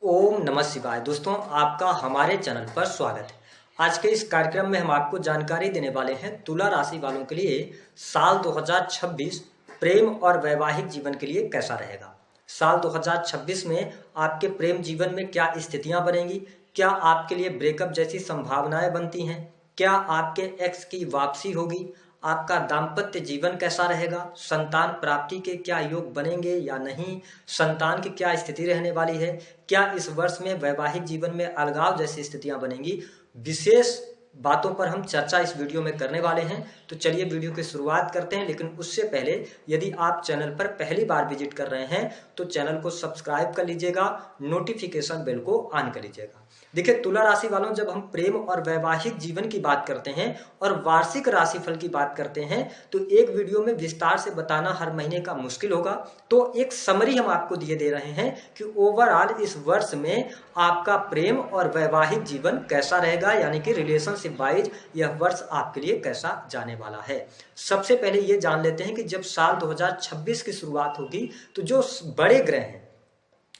ओम नमः शिवाय। दोस्तों, आपका हमारे चैनल पर स्वागत है। आज के इस कार्यक्रम में हम आपको जानकारी देने वाले हैं तुला राशि वालों के लिए साल 2026 प्रेम और वैवाहिक जीवन के लिए कैसा रहेगा। साल 2026 में आपके प्रेम जीवन में क्या स्थितियां बनेंगी, क्या आपके लिए ब्रेकअप जैसी संभावनाएं बनती हैं, क्या आपके एक्स की वापसी होगी, आपका दाम्पत्य जीवन कैसा रहेगा, संतान प्राप्ति के क्या योग बनेंगे या नहीं, संतान की क्या स्थिति रहने वाली है, क्या इस वर्ष में वैवाहिक जीवन में अलगाव जैसी स्थितियां बनेंगी। विशेष बातों पर हम चर्चा इस वीडियो में करने वाले हैं। तो चलिए वीडियो की शुरुआत करते हैं, लेकिन उससे पहले यदि आप चैनल पर पहली बार विजिट कर रहे हैं तो चैनल को सब्सक्राइब कर लीजिएगा, नोटिफिकेशन बेल को ऑन कर लीजिएगा। देखिए तुला राशि वालों, जब हम प्रेम और वैवाहिक जीवन की बात करते हैं और वार्षिक राशिफल की बात करते हैं तो एक वीडियो में विस्तार से बताना हर महीने का मुश्किल होगा। तो एक समरी हम आपको दिए दे रहे हैं कि ओवरऑल इस वर्ष में आपका प्रेम और वैवाहिक जीवन कैसा रहेगा, यानी कि रिलेशनशिप वाइज यह वर्ष आपके लिए कैसा जाने वाला है। सबसे पहले ये जान लेते हैं कि जब साल 2026 की शुरुआत होगी तो जो बड़े ग्रह हैं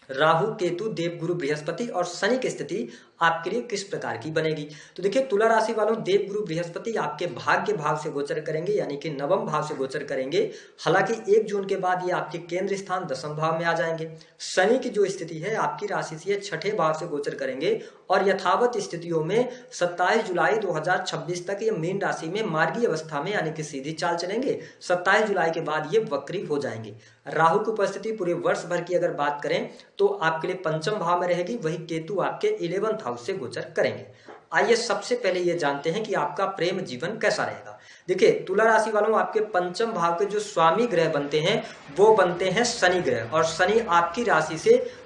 राहु, केतु, देवगुरु, बृहस्पति और शनि की स्थिति आपके लिए किस प्रकार की बनेगी। तो देखिए तुला राशि वालों, देवगुरु बृहस्पति आपके भाग्य भाव से गोचर करेंगे, यानी कि नवम भाव से गोचर करेंगे। हालांकि 1 जून के बाद ये आपके केंद्र स्थान दशम भाव में आ जाएंगे। शनि की जो स्थिति है आपकी राशि से 6ठे भाव से गोचर करेंगे और यथावत स्थितियों में 27 जुलाई 2026 तक ये मीन राशि में मार्गी अवस्था में यानी कि सीधी चाल चलेंगे। 27 जुलाई के बाद ये वक्री हो जाएंगे। राहु की उपस्थिति पूरे वर्ष भर की अगर बात करें तो आपके लिए पंचम भाव में रहेगी, वही केतु आपके 11th हाउस से गोचर करेंगे। आइए सबसे पहले ये जानते हैं कि आपका प्रेम जीवन कैसा रहेगा। देखिए तुला राशि वालों, आपके पंचम भाव के जो स्वामी ग्रह बनते हैं वो बनते हैं शनि ग्रह, और शनि आपकी राशि से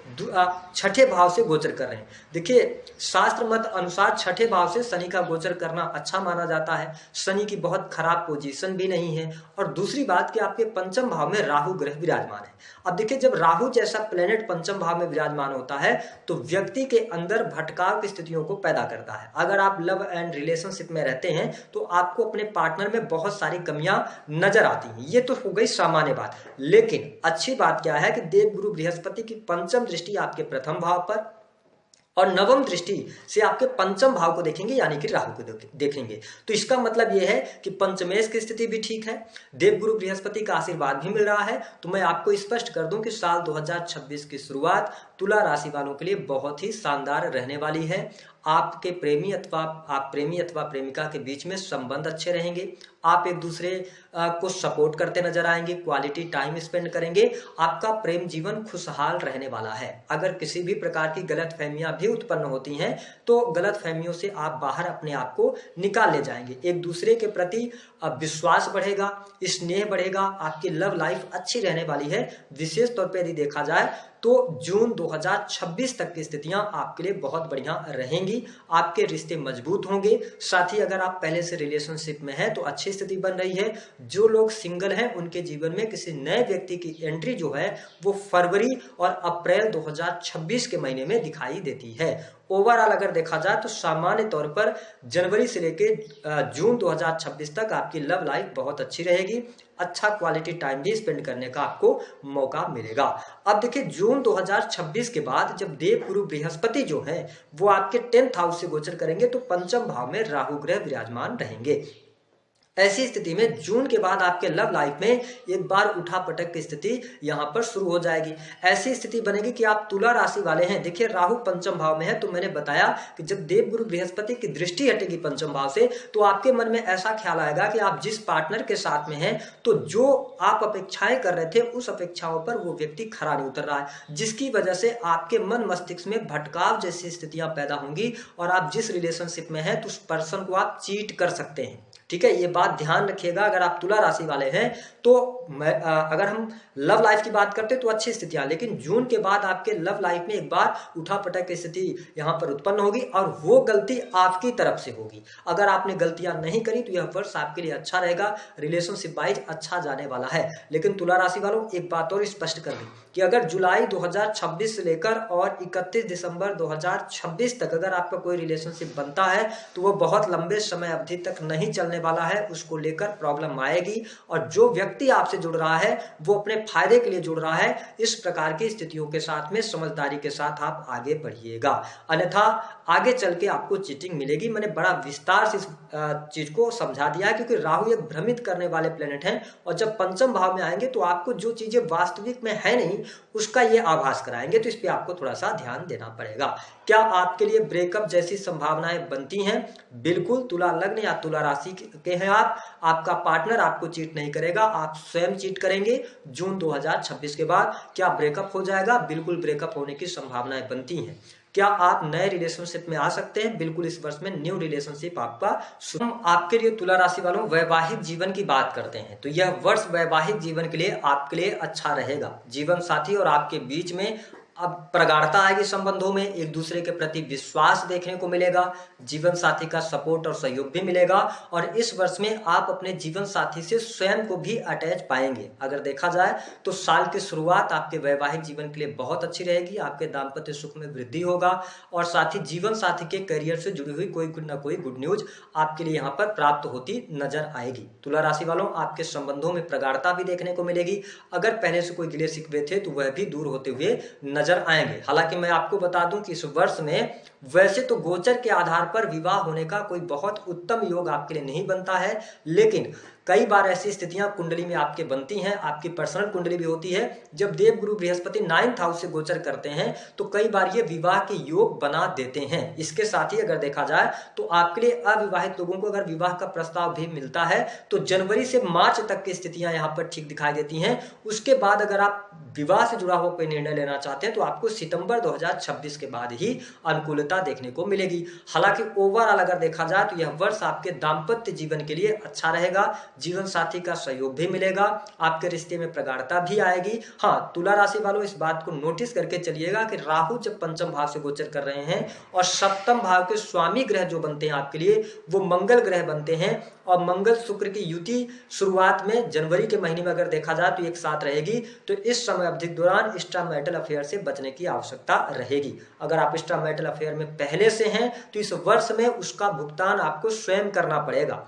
6ठे भाव से गोचर कर रहे हैं। देखिए शास्त्र मत अनुसार 6ठे भाव से शनि का गोचर करना अच्छा माना जाता है। शनि की बहुत खराब पोजीशन भी नहीं है। और दूसरी बात कि आपके पंचम भाव में राहु ग्रह विराजमान है। अब देखिए जब राहु जैसा प्लेनेट पंचम भाव में विराजमान होता है तो व्यक्ति के अंदर भटकाव की स्थितियों को पैदा करता है। अगर आप लव एंड रिलेशनशिप में रहते हैं तो आपको अपने पार्टनर में बहुत सारी कमियां नजर आती हैं। ये तो हो गई सामान्य बात, लेकिन अच्छी बात क्या है कि देवगुरु बृहस्पति की पंचम दृष्टि आपके प्रथम भाव पर और नवम दृष्टि से आपके पंचम भाव को देखेंगे, यानी कि राहु को देखेंगे। तो इसका मतलब यह है कि पंचमेश की स्थिति भी ठीक है, देवगुरु बृहस्पति का आशीर्वाद भी मिल रहा है। तो मैं आपको स्पष्ट कर दूं कि साल 2026 की शुरुआत तुला राशि वालों के लिए बहुत ही शानदार रहने वाली है। आपके प्रेमी अथवा प्रेमिका के बीच में संबंध अच्छे रहेंगे। आप एक दूसरे को सपोर्ट करते नजर आएंगे, क्वालिटी टाइम स्पेंड करेंगे। आपका प्रेम जीवन खुशहाल रहने वाला है। अगर किसी भी प्रकार की गलत फहमियां भी उत्पन्न होती हैं तो गलत फहमियों से आप बाहर अपने आप को निकाल ले जाएंगे। एक दूसरे के प्रति विश्वास बढ़ेगा, स्नेह बढ़ेगा, आपकी लव लाइफ अच्छी रहने वाली है। विशेष तौर पर यदि देखा जाए तो जून 2026 तक की स्थितियां आपके लिए बहुत बढ़िया रहेंगी। आपके रिश्ते मजबूत होंगे। साथ ही अगर आप पहले से रिलेशनशिप में हैं तो अच्छी स्थिति बन रही है। जो लोग सिंगल हैं उनके जीवन में किसी नए व्यक्ति की एंट्री जो है वो फरवरी और अप्रैल 2026 के महीने में दिखाई देती है। ओवरऑल अगर देखा जाए तो सामान्य तौर पर जनवरी से लेकर जून 2026 तक आपकी लव लाइफ बहुत अच्छी रहेगी। अच्छा क्वालिटी टाइम भी स्पेंड करने का आपको मौका मिलेगा। अब देखिए जून 2026 के बाद जब देवगुरु बृहस्पति जो है वो आपके 10th हाउस से गोचर करेंगे तो पंचम भाव में राहु ग्रह विराजमान रहेंगे। ऐसी स्थिति में जून के बाद आपके लव लाइफ में एक बार उठापटक की स्थिति यहां पर शुरू हो जाएगी। ऐसी स्थिति बनेगी कि आप तुला राशि वाले हैं। देखिए राहु पंचम भाव में है तो मैंने बताया कि जब देवगुरु बृहस्पति की दृष्टि हटेगी पंचम भाव से तो आपके मन में ऐसा ख्याल आएगा कि आप जिस पार्टनर के साथ में हैं तो जो आप अपेक्षाएं कर रहे थे उस अपेक्षाओं पर वो व्यक्ति खरा नहीं उतर रहा है, जिसकी वजह से आपके मन मस्तिष्क में भटकाव जैसी स्थितियां पैदा होंगी और आप जिस रिलेशनशिप में हैं तो उस पर्सन को आप चीट कर सकते हैं। ठीक है, ये बात ध्यान रखिएगा। अगर आप तुला राशि वाले हैं तो अगर हम लव लाइफ की बात करते तो अच्छी स्थितियां, लेकिन जून के बाद आपके लव लाइफ में एक बार उठापटक की स्थिति यहां पर उत्पन्न होगी और वो गलती आपकी तरफ से होगी। अगर आपने गलतियां नहीं करी तो यह वर्ष आपके लिए अच्छा रहेगा, रिलेशनशिप वाइज अच्छा जाने वाला है। लेकिन तुला राशि वालों एक बात और स्पष्ट कर दी कि अगर जुलाई 2026 से लेकर और 31 दिसंबर 2026 तक अगर आपका कोई रिलेशनशिप बनता है तो वो बहुत लंबे समय अवधि तक नहीं चलने वाला है, उसको लेकर प्रॉब्लम आएगी। और जो व्यक्ति आपसे जुड़ रहा है वो अपने फायदे के लिए जुड़ रहा है। इस प्रकार की स्थितियों के साथ में समझदारी के साथ आप आगे बढ़िएगा, अन्यथा आगे चल के आपको चीटिंग मिलेगी। मैंने बड़ा विस्तार से इस चीज को समझा दिया है, क्योंकि राहु एक भ्रमित करने वाले प्लेनेट हैं और जब पंचम भाव में आएंगे तो आपको जो चीजें वास्तविक में है नहीं उसका ये आभास कराएंगे, तो इस पे आपको थोड़ा सा ध्यान देना पड़ेगा। क्या आपके लिए ब्रेकअप जैसी संभावनाएं बनती हैं? बिल्कुल। तुला लग्न या तुला राशि के हैं आप, आपका पार्टनर आपको चीट नहीं करेगा, आप स्वयं चीट करेंगे। जून 2026 के बाद क्या ब्रेकअप हो जाएगा? बिल्कुल, ब्रेकअप होने की संभावनाएं बनती हैं। क्या आप नए रिलेशनशिप में आ सकते हैं? बिल्कुल, इस वर्ष में न्यू रिलेशनशिप आपका। हम आपके लिए तुला राशि वालों वैवाहिक जीवन की बात करते हैं तो यह वर्ष वैवाहिक जीवन के लिए आपके लिए अच्छा रहेगा। जीवन साथी और आपके बीच में अब प्रगाढ़ता आएगी, संबंधों में एक दूसरे के प्रति विश्वास देखने को मिलेगा, जीवन साथी का सपोर्ट और सहयोग भी मिलेगा। और इस वर्ष में आप अपने जीवन साथी से स्वयं को भी अटैच पाएंगे। अगर देखा जाए तो साल की शुरुआत आपके वैवाहिक जीवन के लिए बहुत अच्छी रहेगी, आपके दाम्पत्य सुख में वृद्धि होगा और साथ ही जीवन साथी के करियर से जुड़ी हुई कोई ना कोई गुड न्यूज आपके लिए यहाँ पर प्राप्त होती नजर आएगी। तुला राशि वालों, आपके संबंधों में प्रगाढ़ता भी देखने को मिलेगी। अगर पहले से कोई गिले शिकवे थे तो वह भी दूर होते हुए नजर आएंगे। हालांकि मैं आपको बता दूं कि इस वर्ष में वैसे तो गोचर के आधार पर विवाह होने का कोई बहुत उत्तम योग आपके लिए नहीं बनता है, लेकिन कई बार ऐसी स्थितियां कुंडली में आपके बनती हैं, आपकी पर्सनल कुंडली भी होती है। जब देव गुरु बृहस्पति 9th हाउस से गोचर करते हैं तो कई बार ये विवाह के योग बना देते हैं। इसके साथ ही अगर देखा जाए तो आपके लिए अविवाहित लोगों को अगर विवाह का प्रस्ताव भी मिलता है तो जनवरी से मार्च तक की स्थितियां यहाँ पर ठीक दिखाई देती हैं। उसके बाद अगर आप विवाह से जुड़ा हुआ कोई निर्णय लेना चाहते हैं तो आपको सितंबर 2026 के बाद ही अनुकूलता देखने को मिलेगी। हालांकि ओवरऑल अगर देखा जाए तो यह वर्ष आपके दाम्पत्य जीवन के लिए अच्छा रहेगा, जीवन साथी का सहयोग भी मिलेगा, आपके रिश्ते में प्रगाढ़ता भी आएगी। हाँ, तुला राशि वालों, इस बात को नोटिस करके चलिएगा कि राहु जब पंचम भाव से गोचर कर रहे हैं और सप्तम भाव के स्वामी ग्रह जो बनते हैं आपके लिए वो मंगल ग्रह बनते हैं और मंगल शुक्र की युति शुरुआत में जनवरी के महीने में अगर देखा जाए तो एक साथ रहेगी, तो इस समय अवधि के दौरान एक्स्ट्रा मैरिटल अफेयर से बचने की आवश्यकता रहेगी। अगर आप एक्स्ट्रा मैरिटल अफेयर में पहले से हैं तो इस वर्ष में उसका भुगतान आपको स्वयं करना पड़ेगा।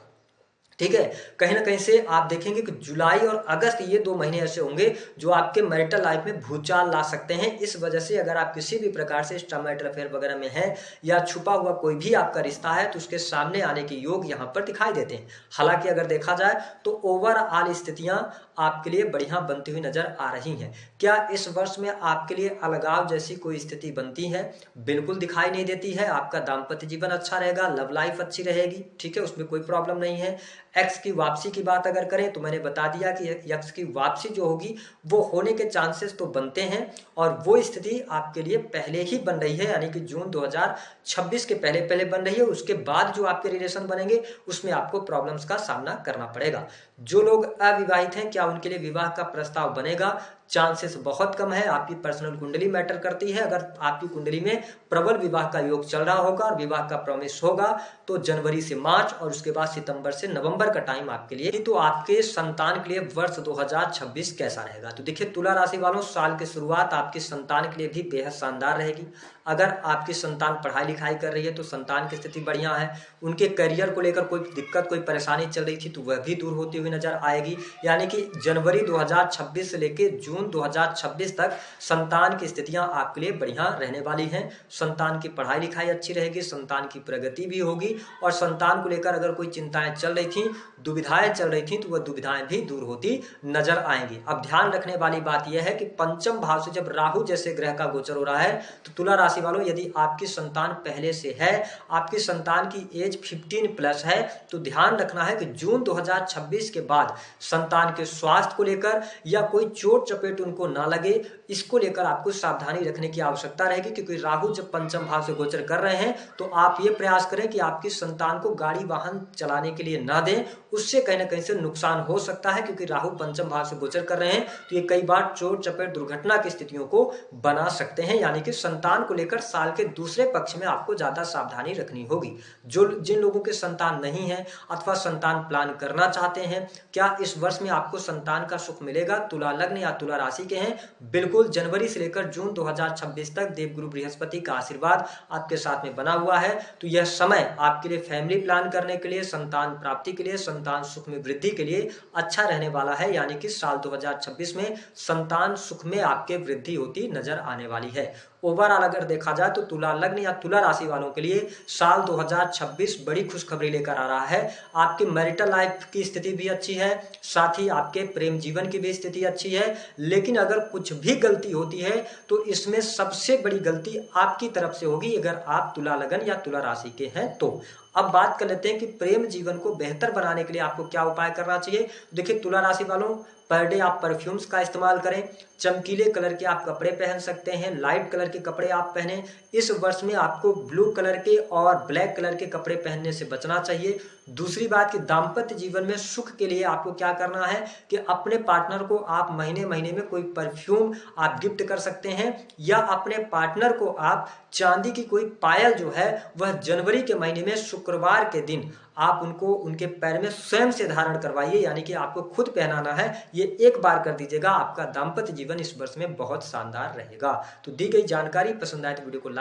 ठीक है, कहीं ना कहीं से आप देखेंगे कि जुलाई और अगस्त ये 2 महीने ऐसे होंगे जो आपके मैरिटल लाइफ में भूचाल ला सकते हैं। इस वजह से अगर आप किसी भी प्रकार से एक्स्ट्रा मैरिटल अफेयर वगैरह में हैं या छुपा हुआ कोई भी आपका रिश्ता है तो उसके सामने आने के योग यहाँ पर दिखाई देते हैं। हालांकि अगर देखा जाए तो ओवरऑल स्थितियां आपके लिए बढ़िया बनती हुई नजर आ रही हैं। क्या इस वर्ष में आपके लिए अलगाव जैसी कोई स्थिति बनती है? बिल्कुल दिखाई नहीं देती है। आपका दाम्पत्य जीवन अच्छा रहेगा, लव लाइफ अच्छी रहेगी, ठीक है, उसमें कोई प्रॉब्लम नहीं है। एक्स की वापसी की बात अगर करें तो मैंने बता दिया कि एक्स की वापसी जो होगी वो होने के चांसेस तो बनते हैं और वो स्थिति आपके लिए पहले ही बन रही है, यानी कि जून 2026 के पहले बन रही है। उसके बाद जो आपके रिलेशन बनेंगे उसमें आपको प्रॉब्लम्स का सामना करना पड़ेगा। जो लोग अविवाहित हैं, क्या उनके लिए विवाह का प्रस्ताव बनेगा? चांसेस बहुत कम है। आपकी पर्सनल कुंडली मैटर करती है। अगर आपकी कुंडली में प्रबल विवाह का योग चल रहा होगा और विवाह का प्रॉमिस होगा तो जनवरी से मार्च और उसके बाद सितंबर से नवंबर का टाइम आपके लिए। तो आपके संतान के लिए वर्ष 2026 कैसा रहेगा? तो देखिए तुला राशि वालों, साल की शुरुआत आपकी संतान के लिए भी बेहद शानदार रहेगी। अगर आपकी संतान पढ़ाई लिखाई कर रही है तो संतान की स्थिति बढ़िया है। उनके करियर को लेकर कोई दिक्कत, कोई परेशानी चल रही थी तो वह भी दूर होती हुई नजर आएगी। यानी कि जनवरी 2026 से लेकर जून 2026 तक संतान की स्थितियां आपके लिए बढ़िया रहने वाली हैं। संतान की पढ़ाई लिखाई अच्छी रहेगी, संतान की प्रगति भी होगी और संतान को लेकर अगर कोई चिंताएं चल रही थी, दुविधाएं चल रही थी तो वह दुविधाएं भी दूर होती नजर आएंगी। अब ध्यान रखने वाली बात यह है कि पंचम भाव से जब राहु जैसे ग्रह का गोचर हो रहा है तो तुला राशि वालों, यदि आपकी संतान पहले से है, आपकी संतान की एज 15+ है, तो ध्यान रखना है कि जून 2026 के बाद संतान के स्वास्थ्य को लेकर या कोई चोट चपेट उनको ना लगे, इसको लेकर आपको सावधानी रखने की आवश्यकता रहेगी। क्योंकि राहु जब पंचम भाव से गोचर कर रहे हैं तो आप ये प्रयास करें कि आपकी संतान को गाड़ी वाहन चलाने के लिए ना दें, उससे कहीं ना कहीं से नुकसान हो सकता है। क्योंकि राहु पंचम भाव से गोचर कर रहे हैं तो ये कई बार चोट चपेट दुर्घटना की स्थितियों को बना सकते हैं। यानी कि संतान को लेकर साल के दूसरे पक्ष में आपको ज्यादा सावधानी रखनी होगी। जिन लोगों के संतान नहीं है अथवा संतान प्लान करना चाहते हैं, क्या इस वर्ष में आपको संतान का सुख मिलेगा? तुला लग्न या तुला राशि के हैं, बिल्कुल बिल्कुल जनवरी से लेकर जून 2026 तक देवगुरु बृहस्पति का आशीर्वाद आपके साथ में बना हुआ है। तो यह समय आपके लिए फैमिली प्लान करने के लिए, संतान प्राप्ति के लिए, संतान सुख में वृद्धि के लिए अच्छा रहने वाला है। यानी कि साल 2026 में संतान सुख में आपके वृद्धि होती नजर आने वाली है। ओवरऑल अगर देखा जाए तो तुला लग्न या तुला राशि वालों के लिए साल 2026 बड़ी खुशखबरी लेकर आ रहा है। आपकी मैरिटल लाइफ की स्थिति भी अच्छी है, साथ ही आपके प्रेम जीवन की भी स्थिति अच्छी है। लेकिन अगर कुछ भी गलती होती है तो इसमें सबसे बड़ी गलती आपकी तरफ से होगी अगर आप तुला लग्न या तुला राशि के हैं तो। अब बात कर लेते हैं कि प्रेम जीवन को बेहतर बनाने के लिए आपको क्या उपाय करना चाहिए। देखिए तुला राशि वालों, पर डे आप परफ्यूम्स का इस्तेमाल करें, चमकीले कलर के आप कपड़े पहन सकते हैं, लाइट कलर के कपड़े आप पहने। इस वर्ष में आपको ब्लू कलर के और ब्लैक कलर के कपड़े पहनने से बचना चाहिए। दूसरी बात कि दाम्पत्य जीवन में सुख के लिए आपको क्या करना है कि अपने पार्टनर को आप महीने महीने में कोई परफ्यूम आप गिफ्ट कर सकते हैं, या अपने पार्टनर को आप चांदी की कोई पायल जो है वह जनवरी के महीने में शुक्रवार के दिन आप उनको उनके पैर में स्वयं से धारण करवाइए। यानी कि आपको खुद पहनाना है, ये एक बार कर दीजिएगा, आपका दाम्पत्य जीवन इस वर्ष में बहुत शानदार रहेगा। तो दी गई जानकारी पसंद आए तो वीडियो को लाइक